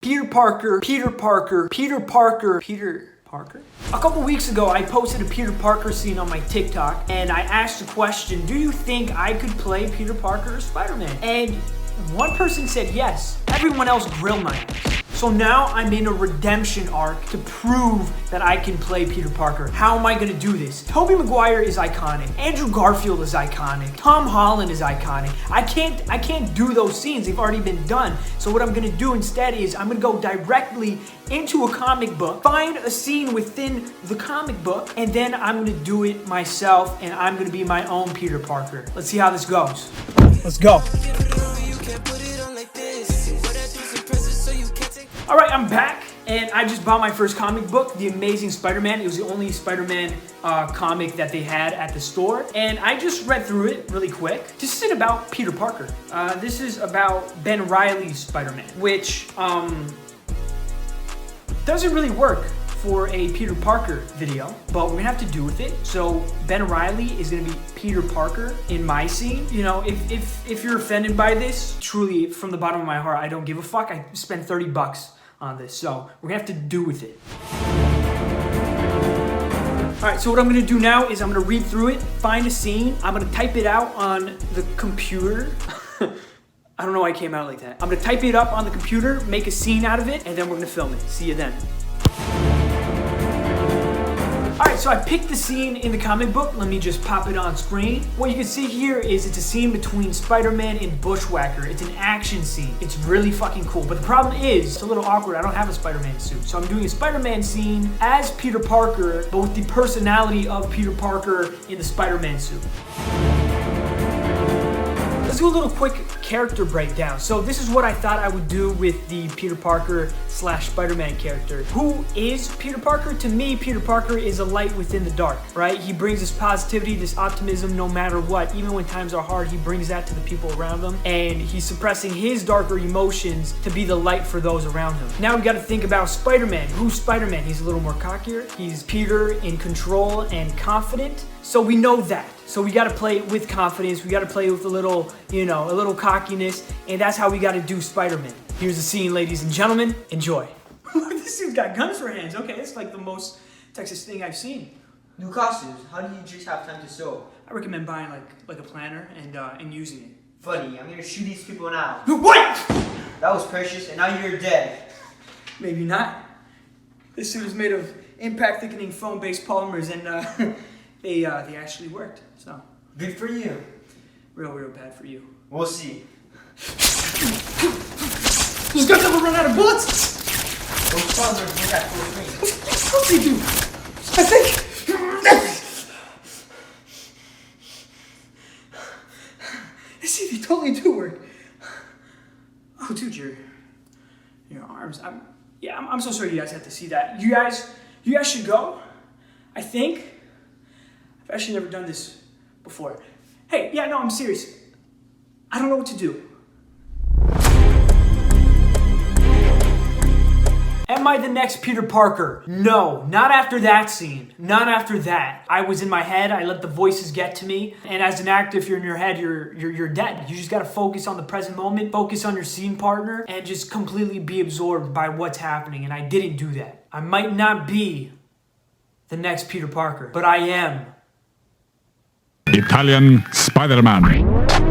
Peter Parker, Peter Parker, Peter Parker, Peter Parker? A couple weeks ago, I posted a Peter Parker scene on my TikTok, and I asked the question, do you think I could play Peter Parker or Spider-Man? And one person said yes. Everyone else grilled my ass. So now I'm in a redemption arc to prove that I can play Peter Parker. How am I gonna do this? Tobey Maguire is iconic. Andrew Garfield is iconic. Tom Holland is iconic. I can't do those scenes. They've already been done. So what I'm gonna do instead is I'm gonna go directly into a comic book, find a scene within the comic book, and then I'm gonna do it myself, and I'm gonna be my own Peter Parker. Let's see how this goes. Let's go. All right, I'm back, and I just bought my first comic book, The Amazing Spider-Man. It was the only Spider-Man comic that they had at the store, and I just read through it really quick. This isn't about Peter Parker. This is about Ben Reilly's Spider-Man, which doesn't really work for a Peter Parker video, but we're gonna have to do with it. So Ben Reilly is gonna be Peter Parker in my scene. You know, if you're offended by this, truly from the bottom of my heart, I don't give a fuck. I spent 30 bucks on this, so we're gonna have to do with it. All right, so what I'm gonna do now is I'm gonna read through it, find a scene, I'm gonna type it out on the computer. I don't know why it came out like that. I'm gonna type it up on the computer, make a scene out of it, and then we're gonna film it. See you then. All right, so I picked the scene in the comic book. Let me just pop it on screen. What you can see here is it's a scene between Spider-Man and Bushwhacker. It's an action scene. It's really fucking cool. But the problem is, it's a little awkward. I don't have a Spider-Man suit. So I'm doing a Spider-Man scene as Peter Parker, but with the personality of Peter Parker in the Spider-Man suit. Let's do a little quick character breakdown. So this is what I thought I would do with the Peter Parker / Spider-Man character. Who is Peter Parker? To me, Peter Parker is a light within the dark, right? He brings this positivity, this optimism no matter what. Even when times are hard, he brings that to the people around him, and he's suppressing his darker emotions to be the light for those around him. Now we gotta think about Spider-Man. Who's Spider-Man? He's a little more cockier. He's Peter in control and confident. So we know that. So we gotta play it with confidence. We gotta play with a little, you know, a little cockiness, and that's how we gotta do Spider-Man. Here's the scene, ladies and gentlemen. Enjoy. This dude's got guns for hands. Okay, it's like the most Texas thing I've seen. New costumes. How do you just have time to sew? I recommend buying like a planner and using it. Funny, I'm gonna shoot these people now. What? That was precious, and now you're dead. Maybe not. This suit is made of impact thickening foam-based polymers, and they actually worked. So good for you. Real bad for you. We'll see. These guys ever run out of bullets? Those spawns are good at full range. Of course they do. I think. See, they totally do work. Oh, dude, your arms. I'm so sorry you guys have to see that. You guys should go. I think. I've actually never done this before. Hey, yeah, no, I'm serious. I don't know what to do. Am I the next Peter Parker? No, not after that scene. Not after that. I was in my head, I let the voices get to me. And as an actor, if you're in your head, you're dead. You just gotta focus on the present moment, focus on your scene partner, and just completely be absorbed by what's happening. And I didn't do that. I might not be the next Peter Parker, but I am Italian Spider-Man.